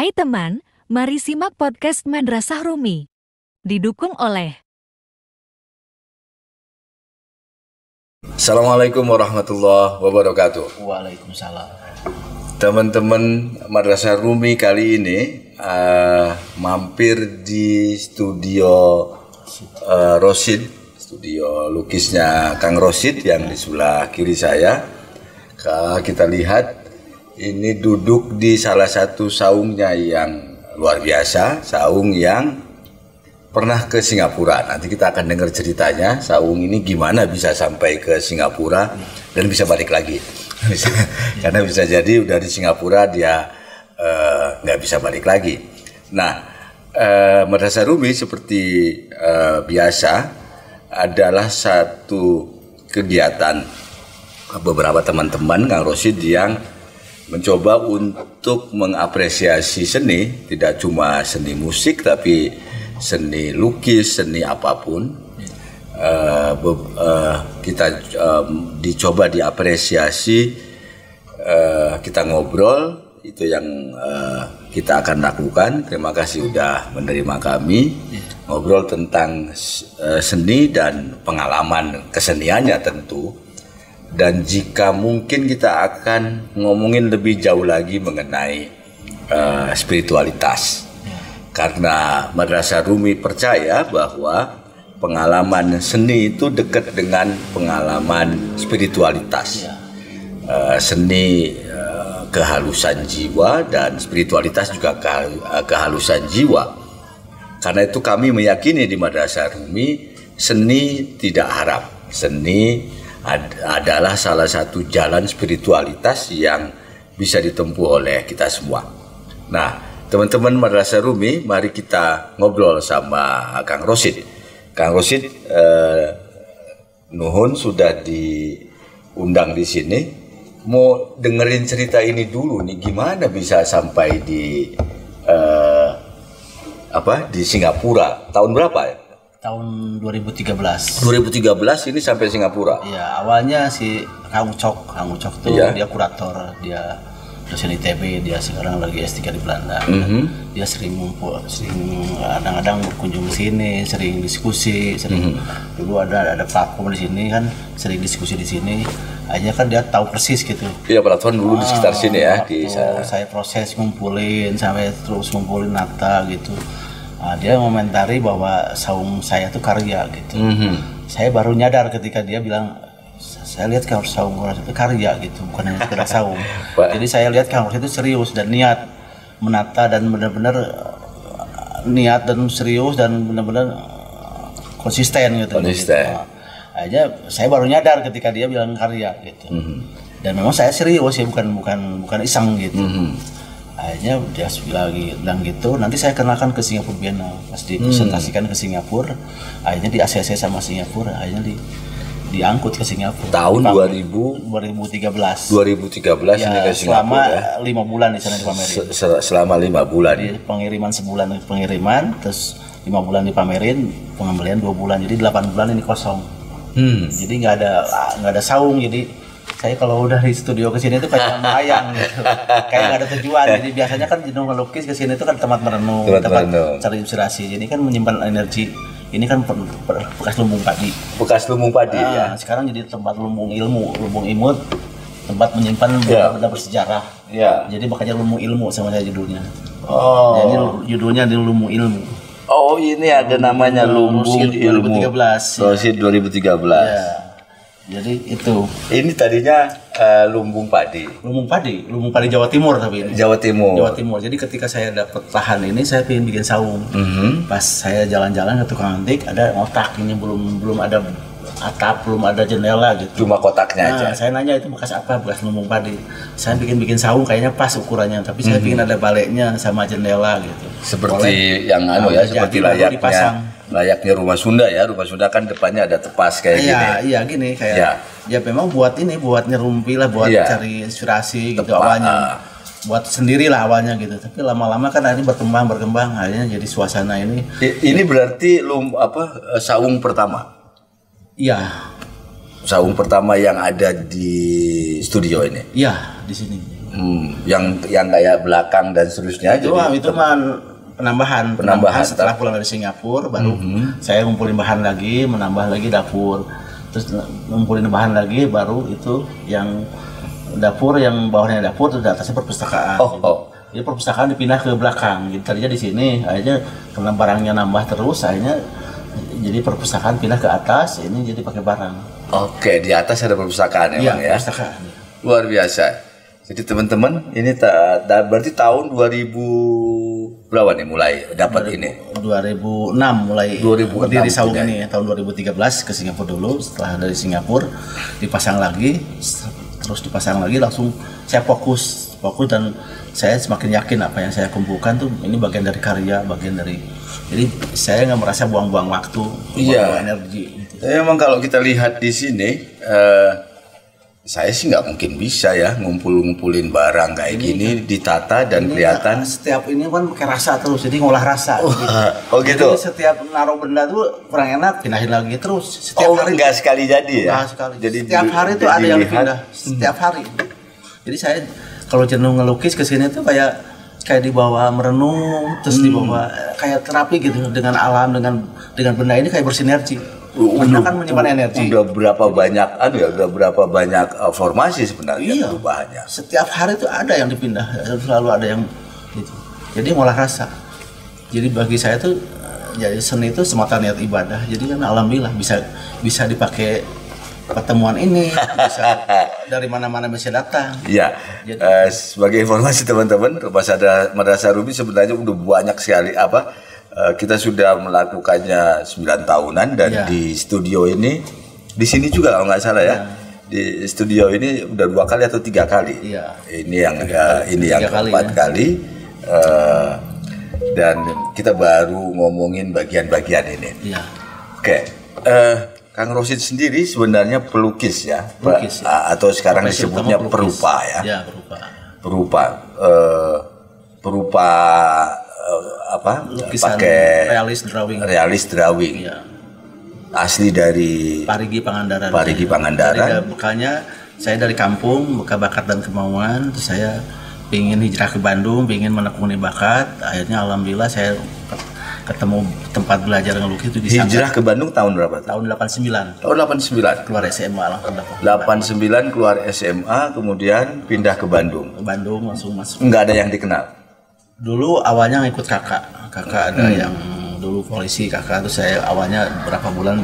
Hai teman, mari simak podcast Madrasah Rumi. Didukung oleh Assalamualaikum warahmatullahi wabarakatuh. Waalaikumsalam. Teman-teman Madrasah Rumi kali ini mampir di studio Rosid, studio lukisnya Kang Rosid yang di sebelah kiri saya. Kita lihat ini duduk di salah satu saungnya yang luar biasa, saung yang pernah ke Singapura. Nanti kita akan dengar ceritanya saung ini gimana bisa sampai ke Singapura dan bisa balik lagi. Karena bisa jadi udah di Singapura dia nggak bisa balik lagi. Nah, Madrasah Rumi seperti biasa adalah satu kegiatan beberapa teman-teman Kang Rosid yang mencoba untuk mengapresiasi seni, tidak cuma seni musik tapi seni lukis, seni apapun. Kita dicoba diapresiasi, kita ngobrol, itu yang kita akan lakukan. Terima kasih sudah menerima kami, ngobrol tentang seni dan pengalaman keseniannya tentu. Dan jika mungkin kita akan ngomongin lebih jauh lagi mengenai spiritualitas. Karena Madrasah Rumi percaya bahwa pengalaman seni itu dekat dengan pengalaman spiritualitas. Seni kehalusan jiwa dan spiritualitas juga kehalusan jiwa. Karena itu kami meyakini di Madrasah Rumi seni tidak haram. Seni adalah salah satu jalan spiritualitas yang bisa ditempuh oleh kita semua. Nah, teman-teman Madrasah Rumi, mari kita ngobrol sama Kang Rosid. Kang Rosid, nuhun sudah diundang di sini. Mau dengerin cerita ini dulu nih, gimana bisa sampai di Singapura? Tahun berapa ya? Tahun 2013. 2013 ini sampai Singapura. Ya, awalnya si Kang Ucok tuh dia kurator, dia dosen ITB, dia sekarang lagi S3 di Belanda. Dia sering kadang-kadang berkunjung ke sini, sering diskusi, dulu ada platform di sini kan, sering diskusi di sini. Akhirnya kan dia tahu persis gitu. Iya, platform dulu di sekitar sini ya. Saya proses ngumpulin sampai terus ngumpulin nata gitu. Dia komentari bahwa saung saya tuh karya gitu. Saya baru nyadar ketika dia bilang, saya lihat Kang Rosid saung itu karya gitu, bukan hanya sekedar saung. Jadi saya lihat Kang Rosid itu serius dan niat menata dan benar-benar niat dan serius dan benar-benar konsisten gitu. Akhirnya saya baru nyadar ketika dia bilang karya gitu. Dan memang saya serius ya, bukan iseng gitu. Akhirnya dia bilang gitu, nanti saya kenalkan ke Singapura Biennale. Pas dipresentasikan ke Singapura, akhirnya di ACC sama Singapura, akhirnya diangkut ke Singapura. Tahun 2013. 2013 ini ke Singapura. Selama 5 bulan di sana dipamerin. Selama 5 bulan. Jadi pengiriman sebulan pengiriman, terus 5 bulan dipamerin, pengembalian 2 bulan. Jadi 8 bulan ini kosong. Jadi nggak ada saung. Jadi saya kalau udah di studio kesini itu kayak melayang gitu, kayak nggak ada tujuan. Jadi biasanya kan jenuh melukis kesini itu kan tempat merenung, tempat cari inspirasi. Jadi kan menyimpan energi. Ini kan bekas lumbung padi. Ya. Sekarang jadi tempat lumbung ilmu, tempat menyimpan benda bersejarah. Ya. Jadi makanya lumbung ilmu sama saya judulnya. Jadi judulnya di lumbung ilmu. Oh, ini ada namanya lumbung ilmu. 2013. Rosid 2013. Ya. Jadi itu. Ini tadinya lumbung padi. Lumbung padi Jawa Timur tapi ini. Jawa Timur. Jadi ketika saya dapat lahan ini, saya pengen bikin saung. Pas saya jalan-jalan ke tukang antik, ada otak ini belum ada atap, belum ada jendela gitu. Cuma kotaknya aja. Saya nanya itu bekas apa? Bekas lumbung padi. Saya bikin saung kayaknya pas ukurannya, tapi saya pengen ada baliknya sama jendela gitu. Seperti seperti layaknya rumah Sunda ya. Rumah Sunda kan depannya ada tepas kayak gini. Iya gini kayak. Ya memang buat nyerumpi lah, buat cari inspirasi gitu awalnya. Buat sendiri lah awalnya gitu. Tapi lama-lama kan ini berkembang akhirnya jadi suasana ini. Ini berarti saung pertama. Iya. Saung pertama yang ada di studio ini. Iya, di sini. Yang kayak belakang dan seterusnya Itu mah penambahan setelah pulang dari Singapura baru saya ngumpulin bahan lagi, menambah lagi dapur. Terus ngumpulin bahan lagi baru itu yang dapur, yang bawahnya dapur terus di atasnya perpustakaan. Jadi perpustakaan dipindah ke belakang. Jadi tadinya di sini, akhirnya karena barangnya nambah terus, akhirnya jadi perpustakaan pindah ke atas, ini jadi pakai barang. Oke, di atas ada perpustakaan emang ya. Perpustakaan. Luar biasa. Jadi teman-teman, ini berarti tahun 2000 berapa nih mulai dapat ini? 2006 mulai berdiri saung ini. Tahun 2013 ke Singapura dulu. Setelah dari Singapura dipasang lagi, terus dipasang lagi, langsung saya fokus dan saya semakin yakin apa yang saya kumpulkan tuh ini bagian dari karya, bagian dari. Jadi saya nggak merasa buang-buang waktu, buang-buang energi. Memang kalau kita lihat di sini. Saya sih nggak mungkin bisa ya ngumpulin barang kayak gini ditata dan kelihatan. Setiap ini kan pakai rasa terus, jadi ngolah rasa. Gitu. Jadi setiap naruh benda tuh kurang enak, pindahin lagi terus. Setiap hari nggak sekali jadi ya. Sekali. Jadi setiap hari tuh ada yang pindah. Setiap hari. Jadi saya kalau jenuh ngelukis ke sini tuh kayak dibawa merenung, terus dibawa kayak terapi gitu dengan alam, dengan benda ini kayak bersinergi. Benda kan menyimpan energi. Udah berapa banyak formasi sebenarnya perubahannya. Setiap hari itu ada yang dipindah, selalu ada yang gitu. Jadi ngolah rasa. Jadi bagi saya tuh jadi seni itu semata niat ibadah. Jadi kan alhamdulillah bisa dipakai pertemuan ini, bisa dari mana-mana bisa datang. Iya. Sebagai informasi teman-teman, Madrasah Rumi sebenarnya udah banyak sekali kita sudah melakukannya 9 tahunan dan di studio ini, di sini juga kalau nggak salah ya, di studio ini udah 2 kali atau 3 kali. Ini yang keempat kali, dan kita baru ngomongin bagian-bagian ini. Oke, Kang Rosid sendiri sebenarnya pelukis ya, atau sekarang disebutnya perupa ya. Perupa lukisan pakai realis drawing. Asli dari Parigi Pangandaran. Jadi bekanya saya dari kampung, bakat dan kemauan, terus saya ingin hijrah ke Bandung, ingin menekuni bakat. Akhirnya alhamdulillah saya ketemu tempat belajar ngelukis itu di Sanggar. Hijrah ke Bandung tahun berapa? Tahun 89. Tahun 89. Keluar SMA langsung. 89 keluar SMA, kemudian pindah ke Bandung. Ke Bandung langsung masuk. Enggak ada yang dikenal. Dulu awalnya ngikut kakak ada yang dulu polisi kakak, terus saya awalnya berapa bulan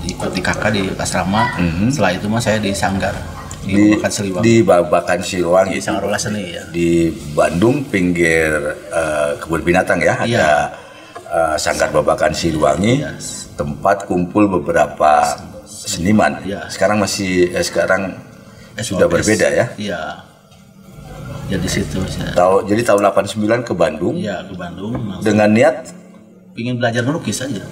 ikut di kakak di asrama. Setelah itu mah saya di Sanggar di Babakan Siliwangi di Sanggar Olah Seni ya. Di Bandung pinggir kebun binatang ya, ada Sanggar Babakan Siliwangi, tempat kumpul beberapa seniman. Sekarang sudah berbeda ya. Iya. Jadi situ saya. Jadi tahun 89 ke Bandung. Iya, ke Bandung. Dengan niat pingin belajar ngelukis aja.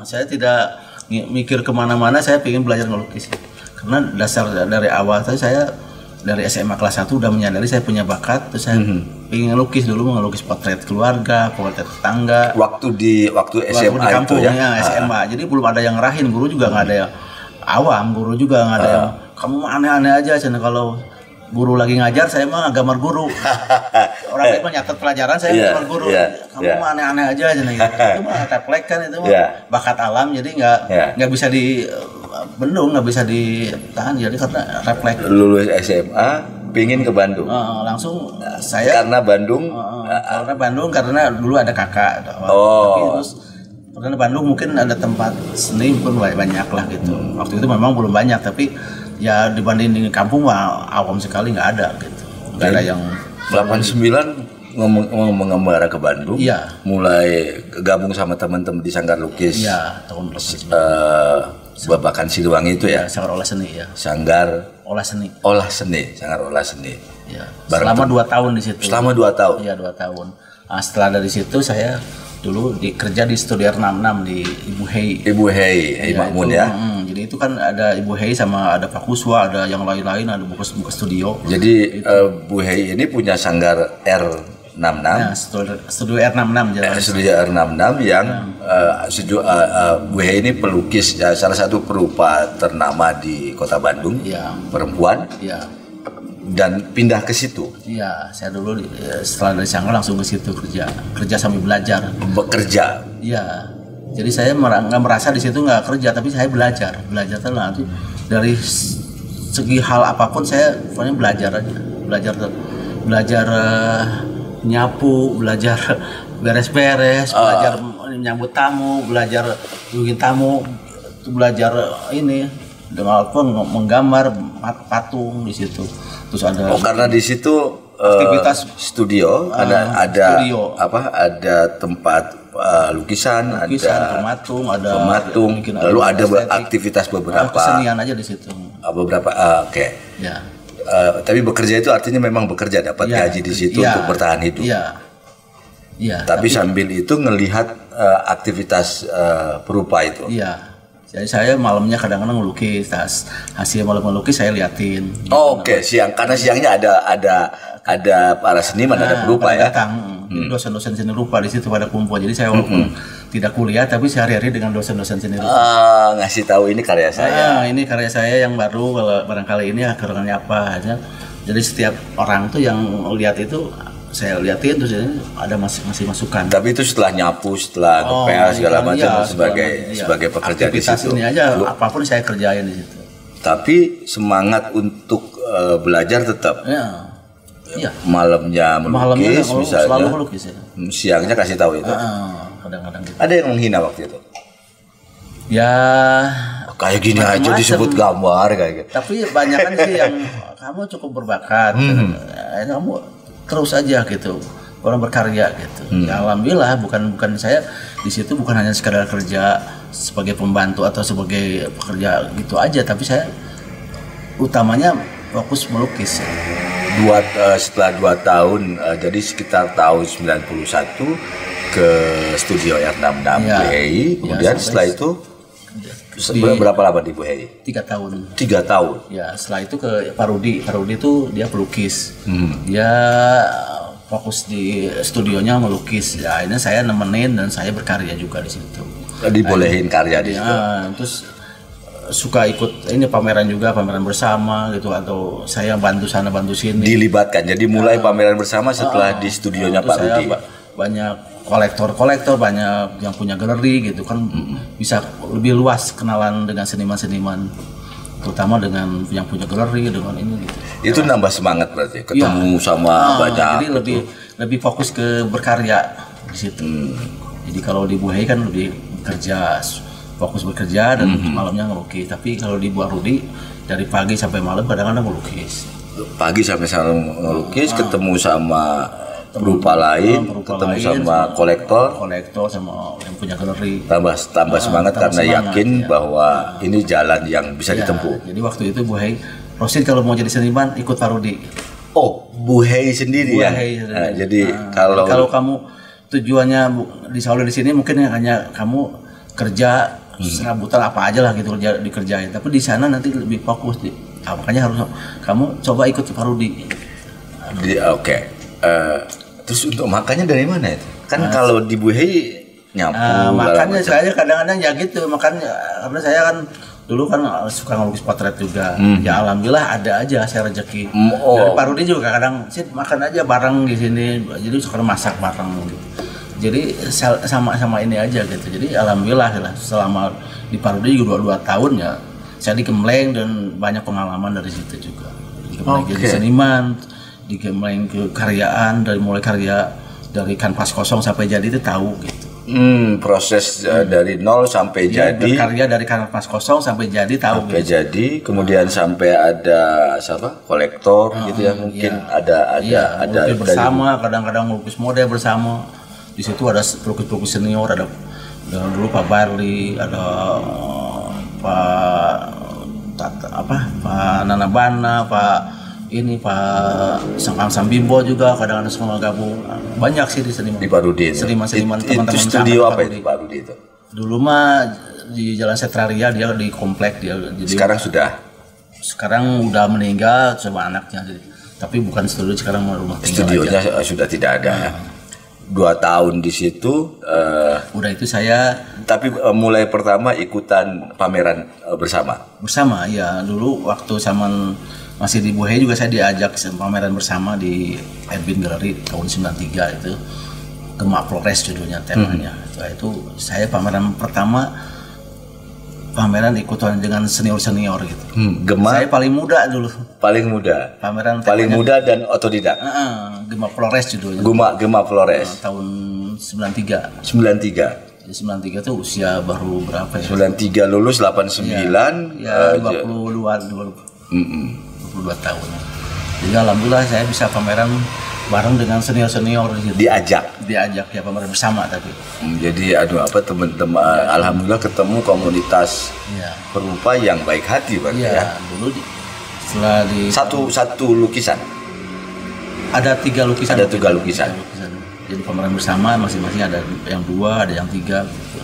Saya tidak mikir kemana-mana, saya pingin belajar ngelukis. Karena dasar dari awal saya dari SMA kelas 1 udah menyadari saya punya bakat, terus saya pingin ngelukis dulu, ngelukis potret keluarga, potret tetangga. Waktu SMA di kampung, itu ya. SMA. Jadi belum ada yang ngarahin, guru juga nggak ada yang awam, guru juga nggak ada yang kamu aneh-aneh aja cina kalau guru lagi ngajar, saya mah gambar guru. Orang lain mah nyatet pelajaran, saya gambar guru. Kamu mah aneh-aneh aja gitu. Itu mah refleks kan, itu mah bakat alam, jadi nggak bisa dibendung, nggak bisa ditahan, jadi karena refleks. Lulus SMA, pingin ke Bandung. Langsung saya karena Bandung. Karena dulu ada kakak. Tapi terus karena Bandung mungkin ada tempat seni pun banyak lah gitu. Waktu itu memang belum banyak, tapi ya dibanding di kampung mah awam sekali, nggak ada gitu, nggak ada yang. 89 mengembara ke Bandung, mulai gabung sama teman-teman di Sanggar Lukis. Tahun Babakan Siliwangi itu ya. Sanggar Olah Seni ya. Sanggar Olah Seni. Sanggar Olah Seni. Selama 2 tahun di situ. Selama 2 tahun. Iya, 2 tahun. Nah, setelah dari situ saya dulu kerja di Studio R66 di Ibu Hei Makmun ya. Jadi itu kan ada Ibu Hei sama ada Pak Kuswa, ada yang lain-lain, ada buka studio. Jadi Bu Hei ini punya Sanggar R66. Ya, studio R66 jalan. Studio R66 yang Bu Hei ini pelukis ya, salah satu perupa ternama di Kota Bandung. Perempuan. dan pindah ke situ. Iya, saya dulu setelah dari Sanggar langsung ke situ kerja sambil belajar. Bekerja. Iya, jadi saya nggak merasa di situ nggak kerja, tapi saya belajar tuh nanti dari segi hal apapun saya pokoknya belajar aja, belajar nyapu, belajar beres-beres, belajar menyambut tamu, belajar bikin tamu, belajar ini dengan apa menggambar patung di situ. Terus ada karena di situ aktivitas studio, ada studio. ada tempat lukisan, ada pematung, lalu ada aktivitas beberapa kesenian aja di situ. Beberapa oke. Ya. Tapi bekerja itu artinya memang bekerja, dapat gaji di situ untuk bertahan hidup. Iya. Tapi sambil itu ngelihat aktivitas perupa itu. Iya. Jadi saya malamnya kadang-kadang melukis, hasil malam melukis saya liatin. Oke, karena siangnya ada para seniman, ada perupa ya. Datang dosen-dosen seni rupa di situ pada kumpul. Jadi saya walaupun tidak kuliah, tapi sehari-hari dengan dosen-dosen seni rupa. Ngasih tahu ini karya saya. Ini karya saya yang baru, kalau barangkali ini kekurangannya apa aja. Jadi setiap orang tuh yang lihat itu saya liatin, terus ada masih masukan. Tapi itu setelah nyapu, setelah ngepel segala macam sebagai pekerja di situ. Ini aja apapun saya kerjain di situ. Tapi semangat untuk belajar tetap. Iya. Malamnya melukis misalnya. Selalu melukis ya. Siangnya kasih tahu itu. Kadang-kadang gitu. Ada yang menghina waktu itu. Ya kayak gini aja disebut gambar kayak gitu. Tapi banyak kan sih yang kamu cukup berbakat. Kamu terus aja gitu. Orang berkarya gitu. Ya alhamdulillah bukan saya di situ bukan hanya sekadar kerja sebagai pembantu atau sebagai pekerja gitu aja, tapi saya utamanya fokus melukis. Setelah 2 tahun, jadi sekitar tahun 91 ke studio R66 Bu Hei. Kemudian setelah itu berapa lama di Bu Hei? 3 tahun. 3 tahun. Ya, setelah itu ke Pak Rudi. Pak Rudi itu dia pelukis. Dia fokus di studionya melukis. Ya, akhirnya saya nemenin dan saya berkarya juga di situ. Dibolehin karya di situ. Terus suka ikut ini pameran bersama gitu, atau saya bantu sana bantu sini. Dilibatkan. Jadi mulai pameran bersama setelah di studionya Pak Rudi. Banyak kolektor banyak yang punya galeri gitu kan, bisa lebih luas kenalan dengan seniman-seniman, terutama dengan yang punya galeri dengan ini gitu. Itu nambah semangat berarti ketemu sama banyak. Jadi lebih fokus ke berkarya di situ. Jadi kalau di Bu Hei kan lebih fokus bekerja dan malamnya ngelukis. Tapi kalau di Bu Rudi dari pagi sampai malam kadang-kadang ngelukis. Pagi sampai malam ngelukis, ketemu sama perupa lain, ketemu sama kolektor sama yang punya galeri. Tambah semangat karena yakin bahwa ini jalan yang bisa ditempuh. Jadi waktu itu Bu Hei, Rosin kalau mau jadi seniman ikut Pak Rudi. Oh, Bu Hei sendiri ya. Jadi kalau kamu tujuannya disalur di sini mungkin hanya kamu kerja serabutan apa aja lah gitu dikerjain, tapi di sana nanti lebih fokus makanya harus kamu coba ikut Pak Rudi. Oke. Terus untuk makannya dari mana itu? Kan kalau di Bu Hei nyapu. Makannya saya kadang-kadang ya gitu, karena saya kan dulu kan suka ngelukis potret juga. Ya alhamdulillah ada aja saya rezeki. Dari Pak Rudi juga kadang sih makan aja bareng di sini. Jadi suka masak bareng gitu. Jadi sama ini aja gitu. Jadi alhamdulillah lah selama di Pak Rudi juga 2 tahun ya saya digembleng dan banyak pengalaman dari situ juga. Digembleng jadi seniman, digembleng ke karyaan, dari mulai karya dari kanvas kosong sampai jadi itu tahu gitu. Proses dari nol sampai jadi. Berkarya dari kanvas kosong sampai jadi tahu. Sampai gitu. Jadi kemudian sampai ada kolektor gitu ya mungkin ada bersama, kadang-kadang melukis model bersama. Di situ ada pelukis-pelukis senior, ada dulu Pak Barli, ada Pak Nanabana, Pak Sang Bimbo juga kadang-kadang semua gabung. Banyak sih di seniman. Di Pak Rudi. Seniman-seniman teman-teman. Itu studio apa itu Pak Rudi itu? Dulu mah di Jalan Setraria, dia di komplek dia. Jadi sekarang udah meninggal sama anaknya. Tapi bukan studio, sekarang rumah tinggal. Studionya sudah tidak ada. 2 tahun di situ. Udah itu saya. Tapi mulai pertama ikutan pameran bersama. Bersama ya, dulu waktu zaman masih di Buhei juga saya diajak pameran bersama di Edwin Gallery tahun 93 itu, Gema Flores judulnya temanya. Itu saya pameran pertama, pameran ikutan dengan senior gitu. Gema Saya paling muda dulu. paling muda. Pameran Paling temanya, muda dan otodidak. Gema Flores judulnya. Gema Flores. Tahun 93. 93. Jadi 93 itu usia baru berapa ya? 93 lulus 89. Ya 22 tahun. Jadi alhamdulillah saya bisa pameran bareng dengan senior gitu. Diajak. Diajak ya, pameran bersama tapi. Jadi teman-teman alhamdulillah ketemu komunitas Iya. perupa yang baik hati Pak ya. Iya, dulu setelah di Satu lukisan. ada 3 lukisan. Ada 3 lukisan. Jadi pameran bersama masing-masing ada yang 2, ada yang 3 gitu.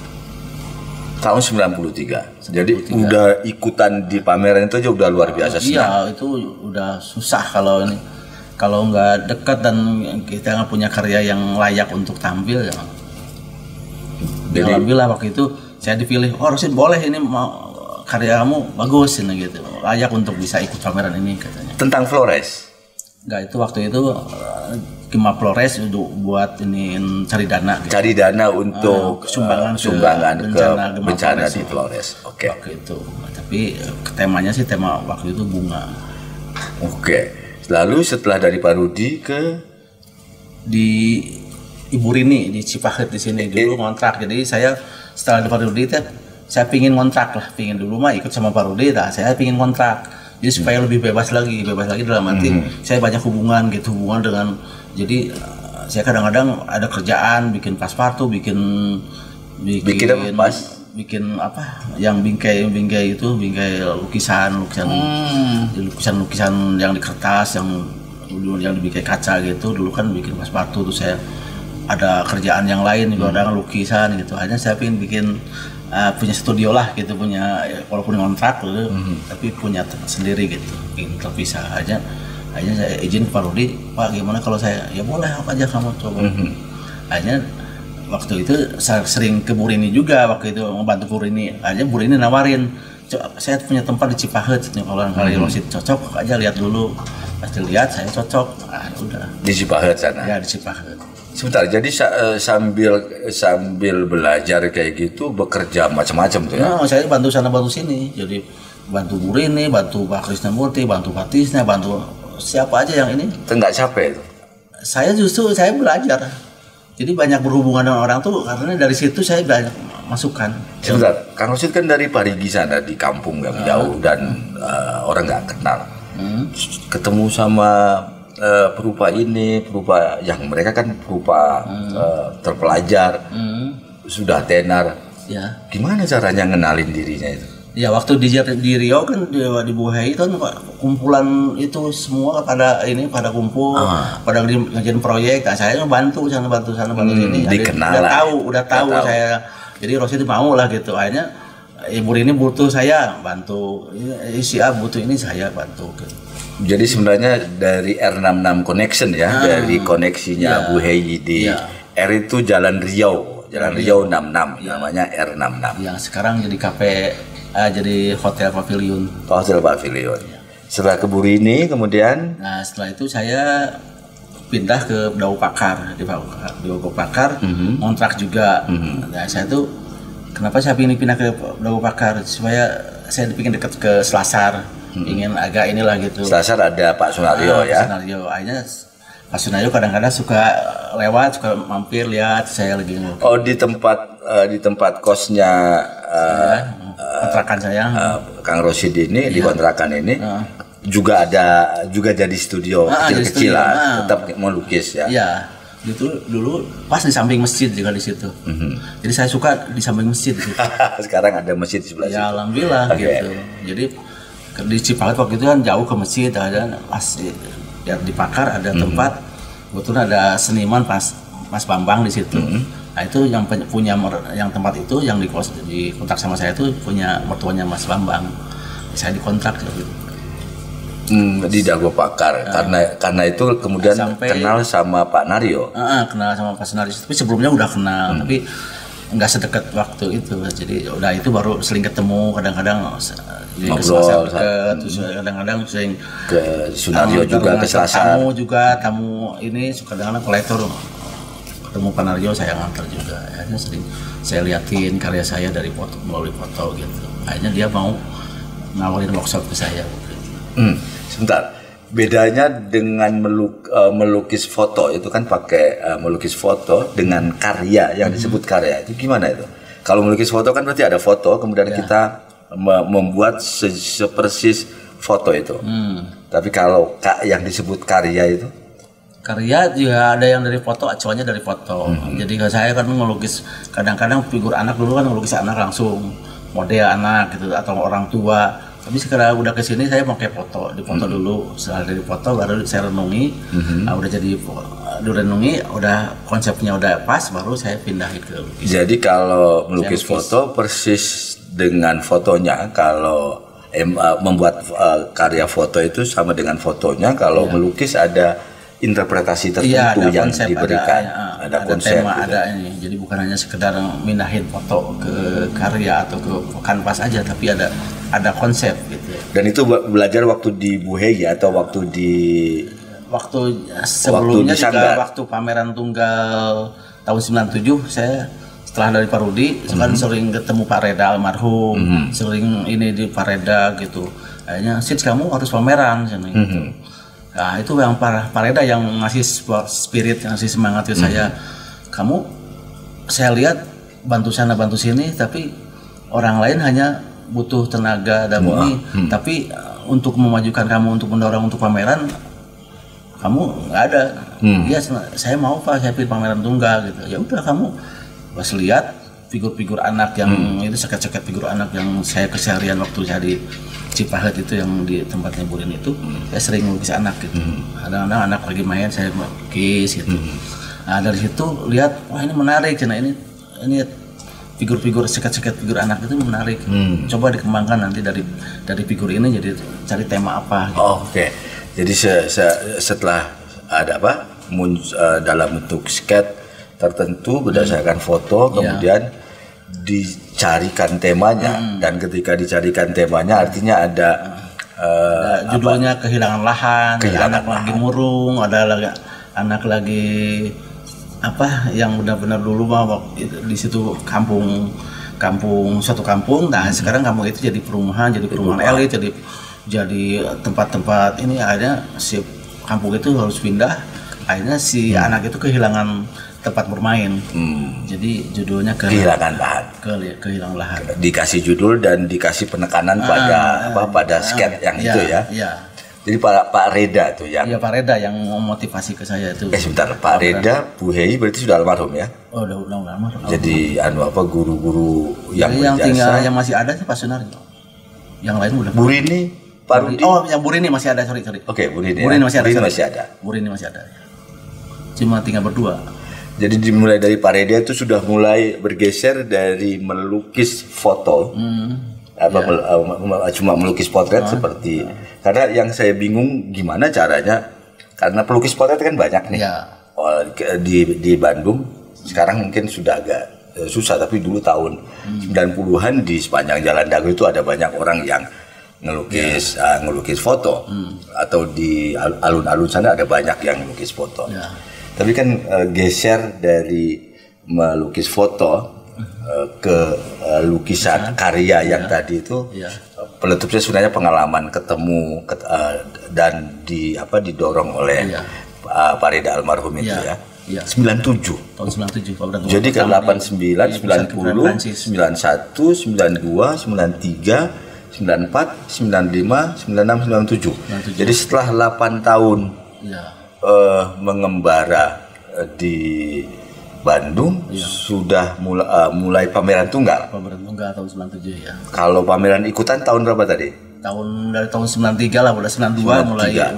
Tahun 93. Jadi udah ikutan di pameran itu aja udah luar biasa senang. Iya, itu udah susah kalau nggak dekat dan kita nggak punya karya yang layak untuk tampil ya. Jadi Alhamdulillah waktu itu saya dipilih, Rosin boleh ini mau karya kamu bagus ini gitu, layak untuk bisa ikut pameran ini katanya. tentang Flores. Enggak, itu waktu itu Gema Flores untuk buat ini cari dana gitu. Cari dana untuk sumbangan ke Gema bencana Flores di Flores. Oke. waktu itu. Tapi temanya sih tema waktu itu bunga. Oke. Lalu setelah dari Pak Rudi ke Di Ibu Rini di Cipahet di sini dulu ngontrak. Jadi saya setelah di Pak Rudi itu saya pingin ngontrak lah, pingin dulu mah ikut sama Pak Rudi, saya pingin ngontrak. Jadi supaya lebih bebas lagi dalam arti saya banyak hubungan dengan, jadi saya kadang-kadang ada kerjaan bikin paspartu, bikin apa, Pas? bikin apa yang bingkai lukisan yang di kertas, yang dibingkai kaca gitu. Dulu kan bikin paspartu tuh, saya ada kerjaan yang lain juga, ada lukisan gitu. Hanya saya pengen bikin punya studio lah gitu, punya walaupun kontrak gitu, tapi punya tempat sendiri gitu, ingin terpisah aja. Akhirnya saya izin Pak Rudi, Pak gimana kalau saya, ya boleh apa aja kamu coba. Akhirnya waktu itu saya sering ke Bu Rini juga, waktu itu membantu Bu Rini. Akhirnya Bu Rini nawarin, saya punya tempat di Cipahet, kalau Rosid cocok aja lihat dulu. Pasti lihat saya cocok, udah. Di Cipahet sana. Ya di Cipahet. Sebentar, jadi sambil belajar kayak gitu bekerja macam-macam tuh ya. Nah, saya bantu sana bantu sini. Jadi bantu Bu Rini, bantu Pak Krisnamurti, bantu Pak Tisna, bantu siapa aja yang ini. Itu nggak capek itu? Saya belajar. Jadi banyak berhubungan dengan orang tuh, karena dari situ saya banyak masukan. Sebentar, Kang Rosid kan dari Parigi sana di kampung yang jauh dan orang nggak kenal. Ketemu sama perupa yang mereka kan perupa terpelajar, sudah tenar. Ya. Gimana caranya ngenalin dirinya itu? Ya waktu di Riau kan di Buhei kan kumpulan itu semua pada kumpul, pada ngerjain proyek. Nah, saya bantu sana sini. Dikenal. Udah tahu saya. Jadi Rosid mau lah gitu. Akhirnya Ibu ini butuh saya bantu, si A butuh ini saya bantu. Gitu. Jadi sebenarnya dari R66 Connection ya, dari koneksinya Buhei di R itu Jalan Riau 66, namanya R66. Yang sekarang jadi kafe, jadi hotel pavilion. Hotel pavilion. Setelah ke Bu Rini kemudian. Nah setelah itu saya pindah ke Dawu Pakar, di Dawu Pakar, kontrak juga. Nah saya tuh kenapa saya pindah ke Dawu Pakar, supaya saya dipingin dekat ke Selasar, ingin agak inilah gitu. Selasar ada Pak Sunario ya. Pak Sunario, akhirnya Pak Sunario kadang-kadang suka lewat, suka mampir lihat saya lagi. Oh di tempat kosnya kontrakan saya. Kang Rosid ini di kontrakan ini juga jadi studio kecil-kecil lah, tetap melukis ya. Iya. Itu dulu pas di samping masjid juga di situ. Jadi saya suka di samping masjid gitu. Sekarang ada masjid di sebelah situ. Ya alhamdulillah gitu. Jadi di Cipahet waktu itu kan jauh ke masjid, ada pas di Pakar ada tempat, kebetulan ada seniman Mas Bambang di situ. Nah itu yang punya yang tempat itu yang dikontrak sama saya itu punya mertuanya Mas Bambang. Saya dikontrak gitu. Di Dago Pakar karena itu kemudian kenal sama Pak Nario. Kenal sama Pak Nario, tapi sebelumnya udah kenal, tapi nggak sedekat waktu itu. Jadi udah itu baru sering ketemu, kadang-kadang Jadi ngobrol terus kadang-kadang sering ke Sunario juga ke Selasar. Tamu ini suka kadang-kadang kolektor ketemu Pak Naryo saya ngantar juga. Akhirnya sering saya liatin karya saya dari foto melalui foto gitu. Akhirnya dia mau nawarin workshop ke saya. Sebentar. Bedanya dengan melukis foto itu kan pakai melukis foto dengan karya yang disebut karya itu gimana itu? Kalau melukis foto kan berarti ada foto kemudian kita membuat sepersis foto itu. Tapi kalau yang disebut karya itu? Karya juga ada yang dari foto, acuannya dari foto. Jadi kalau saya kan ngelukis kadang-kadang figur anak dulu kan ngelukis anak langsung, model anak gitu atau orang tua. Tapi sekarang udah kesini saya pakai foto, dipoto dulu. Setelah dari foto baru saya renungi, udah jadi direnungi, udah konsepnya udah pas, baru saya pindahin ke lukis. Jadi kalau melukis foto persis dengan fotonya, kalau membuat karya foto itu sama dengan fotonya. Kalau melukis ada interpretasi tertentu yang diberikan, ada konsep, tema, ada ini. Jadi bukan hanya sekedar mindahin foto ke karya atau ke kanvas aja, tapi ada konsep gitu. Dan itu belajar waktu di Buhey atau waktu sebelumnya juga waktu pameran tunggal tahun 97 saya setelah dari Pak Rudi kan sering ketemu Pak Reda almarhum, sering ini di Pak Reda gitu. Akhirnya Sits kamu harus pameran gitu. Nah itu yang Pak Reda yang ngasih spirit, ngasih semangat ke saya. Saya lihat bantu sana bantu sini, tapi orang lain hanya butuh tenaga dan bumi. Tapi untuk memajukan kamu, untuk mendorong untuk pameran, kamu nggak ada. Ya saya mau Pak, saya pilih pameran tunggal gitu. Ya udah kamu pas lihat figur-figur anak yang itu seket-seket figur anak yang saya keseharian waktu saya di Cipahet itu yang di tempatnya Burin itu, saya sering melukis anak gitu. Kadang-kadang anak lagi main saya melukis gitu. Nah dari situ lihat wah ini menarik, karena ini figur-figur seket-seket figur anak itu menarik. Coba dikembangkan nanti dari figur ini jadi cari tema apa. Gitu. Oke. Jadi setelah ada dalam bentuk sketch tertentu berdasarkan foto, kemudian dicarikan temanya, dan ketika dicarikan temanya artinya ada judulnya kehilangan lahan, anak lagi murung, ada anak lagi yang benar-benar dulu di situ suatu kampung. Nah sekarang kampung itu jadi perumahan elit, jadi tempat-tempat ini. Akhirnya si kampung itu harus pindah, akhirnya si anak itu kehilangan tempat bermain. Jadi judulnya kehilangan lahan. Dikasih judul dan dikasih penekanan pada sketch yang itu ya. Jadi Pak Reda tuh yang. Iya Pak Reda yang memotivasi ke saya itu. Sebentar, Pak Reda Buhey berarti sudah almarhum ya? Oh udah almarhum. Jadi guru-guru yang tinggal yang masih ada sih Pak Sunaryo. Yang lain udah. Burini, Pak Rudi. Oh yang Burini masih ada, sorry. Oke, Burini masih ada. Burini masih ada. Cuma tinggal berdua. Jadi dimulai dari Pak Reda itu sudah mulai bergeser dari melukis foto, cuma melukis potret seperti. Karena yang saya bingung gimana caranya, karena pelukis potret kan banyak nih. Di Bandung sekarang mungkin sudah agak susah, tapi dulu tahun 90-an di sepanjang Jalan Dago itu ada banyak orang yang ngelukis foto, atau di alun-alun sana ada banyak yang melukis foto. Tapi kan geser dari melukis foto ke lukisan karya yang tadi itu peletupnya sebenarnya pengalaman ketemu dan didorong oleh Pak Reda almarhum itu ya. 97. Tahun 97. Jadi ke 89, 90, 91, 92, 93, 94, 95, 96, 97. Jadi setelah 8 tahun mengembara di Bandung, sudah mulai pameran tunggal. Pameran tunggal tahun 97 ya. Kalau pameran ikutan tahun berapa tadi? Dari tahun 93 lah, udah 92 mulai 93.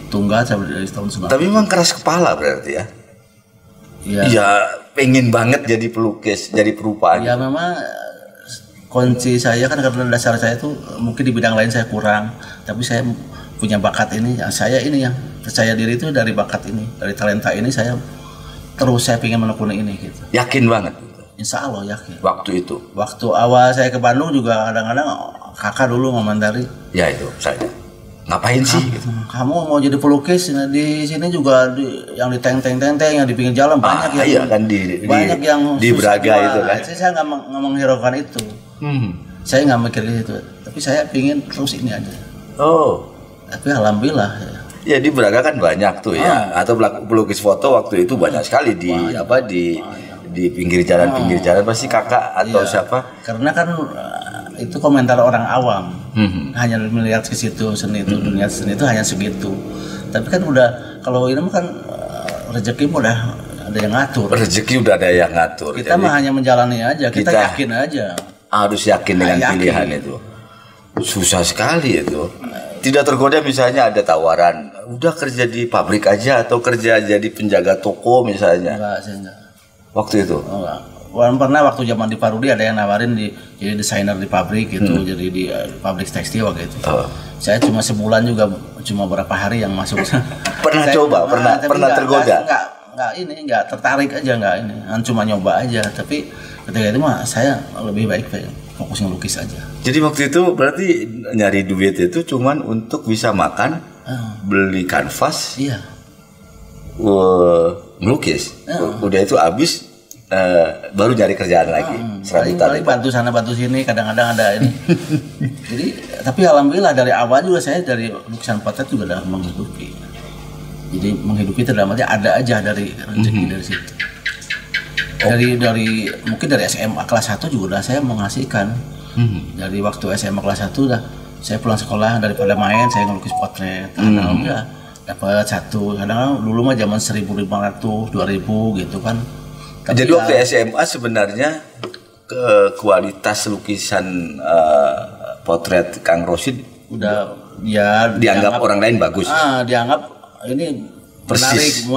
Tunggal sampai dari tahun 90. Tapi memang keras kepala berarti ya. Iya, pengen banget jadi pelukis, jadi perupa. Ya memang kunci saya kan karena dasar saya tuh mungkin di bidang lain saya kurang, tapi saya punya bakat ini. Saya ini yang percaya diri itu dari bakat ini, dari talenta ini saya ingin menekuni ini gitu. Yakin banget. Insya Allah yakin. waktu itu? Waktu awal saya ke Bandung juga kadang-kadang kakak dulu ngomentari. Ya itu saya. Ngapain sih? Gitu. Kamu mau jadi pelukis di sini juga yang di teng-teng yang di pinggir jalan banyak yang iya kan banyak yang di susah Braga jual. itu kan. Saya nggak menghiraukan itu. Saya nggak mikir itu. Tapi saya pingin terus ini aja. Oh. Tapi alhamdulillah. Ya. Ya di Braga kan banyak tuh ya. Atau pelukis foto waktu itu banyak sekali di pinggir jalan pasti kakak atau siapa? Karena kan itu komentar orang awam. Hanya melihat ke situ seni itu dunia seni itu hanya segitu. Tapi kan udah kalau ini kan rezeki udah ada yang ngatur. Rezeki udah ada yang ngatur. Kita mah hanya menjalani aja. Kita yakin aja. Harus yakin dengan pilihan itu. Susah sekali itu. Tidak tergoda misalnya ada tawaran, udah kerja di pabrik aja atau kerja jadi penjaga toko misalnya. Enggak, saya enggak. Waktu itu? Enggak. Pernah waktu zaman di Parudi ada yang nawarin jadi desainer di pabrik gitu, jadi di pabrik tekstil waktu itu. Saya cuma sebulan juga, cuma berapa hari yang masuk. Pernah coba, pernah tergoda? Enggak tertarik aja, enggak ini. Cuma nyoba aja, tapi ketika itu mah saya lebih baik fokus ngelukis aja. Jadi waktu itu berarti nyari duit itu cuman untuk bisa makan, beli kanvas, iya, melukis. Udah itu habis, baru nyari kerjaan lagi. Paling bantu sana bantu sini, kadang-kadang ada ini. Jadi, tapi alhamdulillah dari awal juga saya dari lukisan potret juga udah menghidupi. Jadi menghidupi dalam arti ada aja dari rezeki dari situ. Dari mungkin dari SMA kelas 1 juga udah saya menghasilkan. Dari waktu SMA kelas 1 udah saya pulang sekolah daripada main saya ngelukis potret. Alhamdulillah dapat satu. Kadang dulu mah zaman 1.500, 2.000 gitu kan. Tapi jadi waktu SMA sebenarnya kualitas lukisan potret Kang Rosid udah ya dianggap orang lain bagus. Dianggap ini persis.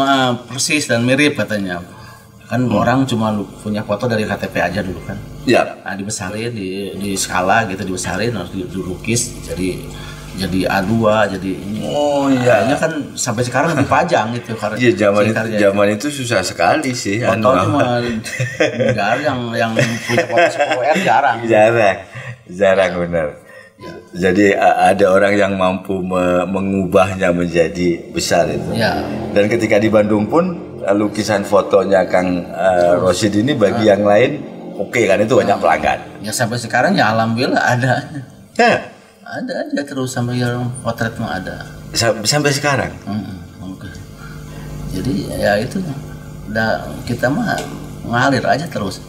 Persis dan mirip katanya. Kan orang cuma punya foto dari KTP aja dulu kan. Ya. Nah, dibesarin di skala gitu, dibesarin harus dilukis jadi A2 jadi ini. Oh iya. Kayaknya kan sampai sekarang dipajang gitu karena iya zaman itu susah sekali sih. Foto cuma negara yang punya foto 10R jarang benar. Ya. Jadi ada orang yang mampu mengubahnya menjadi besar itu. Ya. Dan ketika di Bandung pun lukisan fotonya Kang Rosid ini bagi yang lain oke kan itu banyak pelanggan. Ya sampai sekarang ya alhamdulillah ada. Ya. Ada aja terus sampai yang potret mah ada. Sampai sekarang. Okay. Jadi ya itu udah kita mah ngalir aja terus.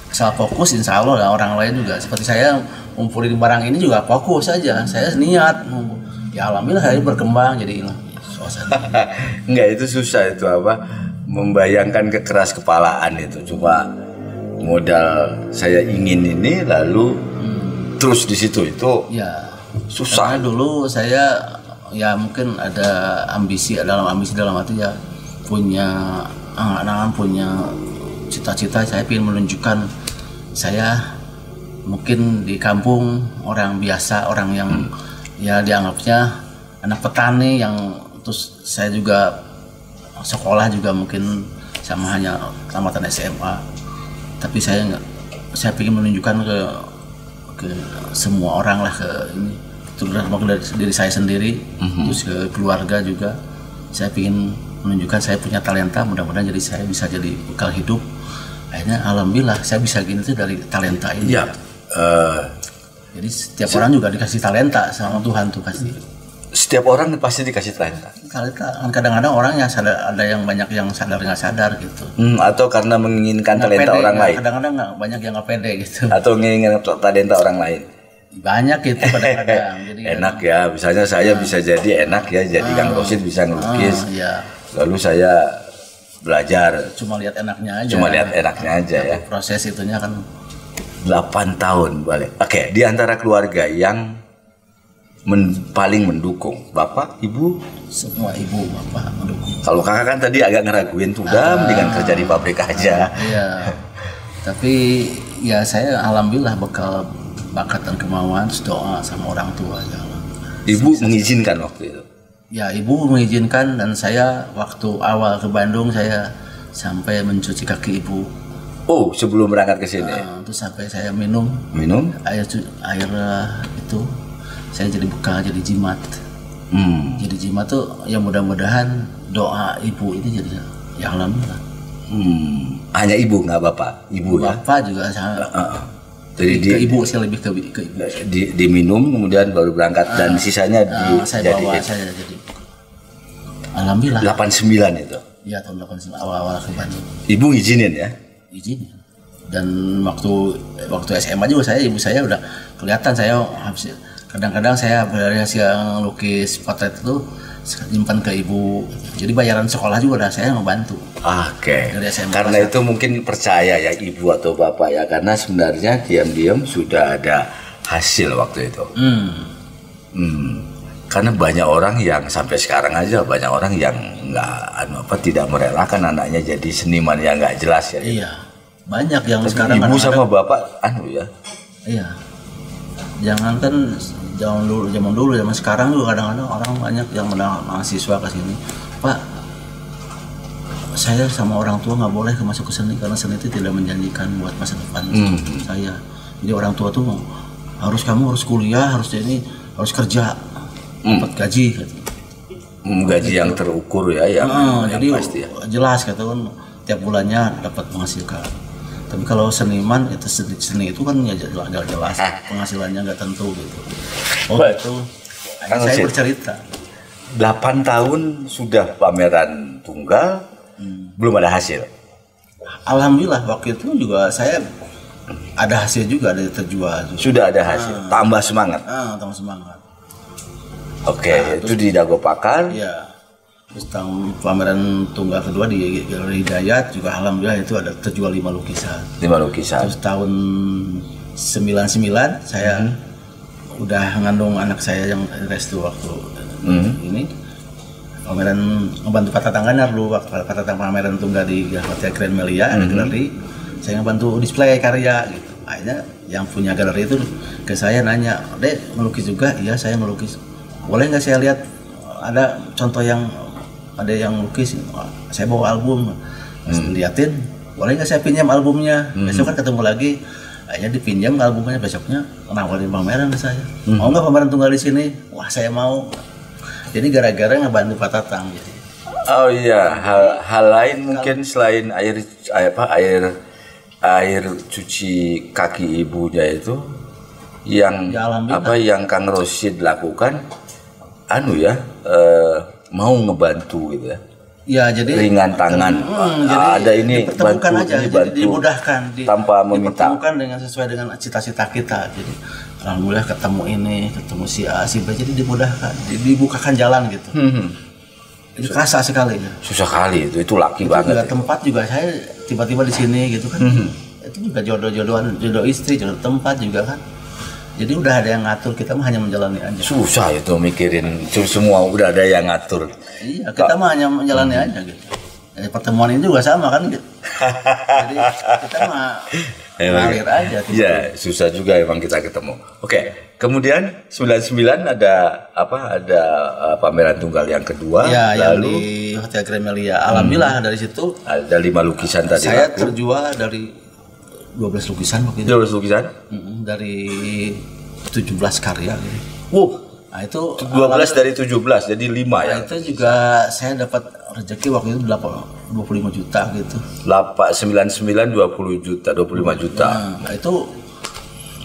Asal fokus insya Allah lah orang lain juga seperti saya ngumpulin barang ini juga fokus aja. Saya niat ya alhamdulillah saya berkembang jadi suasana. Enggak itu susah itu apa? Membayangkan kekeras kepalaan itu cuma modal saya ingin ini lalu terus di situ itu ya susah. Karena dulu saya ya mungkin ada ambisi dalam arti ya punya punya cita-cita saya ingin menunjukkan saya mungkin di kampung orang biasa orang yang ya dianggapnya anak petani yang terus saya juga sekolah juga mungkin sama hanya tamatan SMA tapi saya ingin menunjukkan ke semua orang lah ke ini terutama dari diri saya sendiri terus ke keluarga juga saya ingin menunjukkan saya punya talenta mudah-mudahan jadi saya bisa jadi bekal hidup akhirnya alhamdulillah saya bisa gini tuh dari talenta ini ya. Jadi setiap orang juga dikasih talenta sama Tuhan tuh kasih. Setiap orang pasti dikasih talenta. Kadang-kadang orang yang sadar, ada yang banyak yang sadar nggak sadar gitu. Atau karena menginginkan talenta orang lain. Kadang-kadang banyak yang nggak pede gitu. Atau menginginkan talenta orang lain. Banyak gitu kadang-kadang. Jadi enak ya, misalnya saya bisa jadi enak ya, jadi Kang Rosid bisa ngelukis. Iya. Lalu saya belajar. Cuma lihat enaknya aja. Ya. Proses itunya kan 8 tahun balik. Oke, di antara keluarga yang paling mendukung, bapak, ibu? Semua ibu, bapak mendukung. Kalau kakak kan tadi agak ngeraguin tuh, udah mendingan kerja di pabrik aja. Iya. Tapi ya saya alhamdulillah bekal bakat dan kemauan, doa sama orang tua ya. Ibu mengizinkan waktu itu? Ya ibu mengizinkan dan saya waktu awal ke Bandung saya sampai mencuci kaki ibu Oh, sebelum berangkat ke sini. Terus sampai saya minum air itu, saya jadi bekal, jadi jimat. Jadi jimat tuh ya mudah-mudahan doa ibu ini jadi ya alhamdulillah. Hanya ibu nggak bapak? Ibu ya? Bapak juga sama. Jadi ke ibu, saya lebih ke ibu. Diminum kemudian baru berangkat dan sisanya saya bawa, saya jadi alhamdulillah. 89 itu? Iya, tahun 89 awal-awal ke Bandung. Ibu ngizinin ya? Izin. Dan waktu SMA juga ibu saya udah kelihatan saya habis. Kadang-kadang saya berhasil lukis potret itu simpan ke ibu. Jadi bayaran sekolah juga udah saya ngebantu. Oke. Karena itu mungkin percaya ya ibu atau bapak ya, karena sebenarnya diam-diam sudah ada hasil waktu itu. Karena banyak orang yang sampai sekarang aja banyak orang yang tidak merelakan anaknya jadi seniman yang nggak jelas ya. Iya. Banyak yang tapi sekarang ibu sama bapak ya. Iya. Jangankan zaman dulu zaman sekarang juga kadang-kadang orang banyak yang mahasiswa ke sini, Pak, saya sama orang tua nggak boleh masuk ke seni karena seni itu tidak menjanjikan buat masa depan saya. Jadi orang tua tuh kamu harus kuliah, harus kerja, dapat gaji gitu. Gaji yang terukur ya, yang jadi pasti ya. Jelas kata kan tiap bulannya dapat menghasilkan. Tapi kalau seniman itu seni itu kan ya jelas penghasilannya nggak tentu gitu. Itu saya bercerita. 8 tahun sudah pameran tunggal, belum ada hasil. Alhamdulillah waktu itu juga saya ada hasil juga, ada terjual. Sudah ada hasil, tambah semangat. Tambah semangat. Oke, itu di Dago Pakar. Iya. Terus pameran tunggal kedua di Galeri Hidayat juga alhamdulillah itu ada terjual 5 lukisan. 5 lukisan. Terus tahun 99 saya udah ngandung anak saya yang restu waktu ini pameran ngebantu Pak Tatangganar dulu waktu Pak Tatang pameran tunggal di Hotel Grand Melia ada galeri, saya ngebantu display karya gitu. Akhirnya yang punya galeri itu ke saya nanya, "Dek, melukis juga?" "Iya, saya melukis." "Boleh nggak saya lihat ada contoh yang ada yang lukis?" "Saya bawa album." Liatin, "Boleh nggak saya pinjam albumnya?" Besok kan ketemu lagi. Akhirnya dipinjam albumnya, besoknya nawarin pameran ke saya. "Mau nggak pameran tunggal di sini?" "Wah, saya mau." Jadi gara-gara ngebantu Pak Tatang gitu. Oh iya, hal lain mungkin selain air cuci kaki ibunya itu yang yang Kang Rosid lakukan mau ngebantu gitu ya. Ya, jadi ringan tangan. Ada ini dipertemukan aja, jadi dimudahkan tanpa meminta. Dipertemukan dengan sesuai dengan cita-cita kita. Jadi alhamdulillah ketemu si A, si B, jadi dimudahkan, dibukakan jalan gitu. Itu kerasa sekali. Susah kali itu laki banget. Juga tempat juga saya tiba-tiba di sini gitu kan. Itu juga jodoh istri, jodoh tempat juga kan. Jadi udah ada yang ngatur, kita mah hanya menjalani aja. Susah itu mikirin semua, udah ada yang ngatur. Iya, kita mah hanya menjalani aja gitu. Pertemuan ini juga sama kan gitu. Jadi kita mah ngalir aja. Iya, susah juga emang kita ketemu. Oke, kemudian 99 ada pameran tunggal yang kedua. Ya, lalu yang di Hotel Grand Melia. Alhamdulillah dari situ ada 5 lukisan tadi. Saya terjual dari 12 lukisan waktu itu. 12 lukisan? Dari 17 karya gitu. Nah, itu 12 dari 17 jadi 5 ya. Itu juga saya dapat rezeki waktu itu 25 juta gitu. 99 25 juta. Nah, itu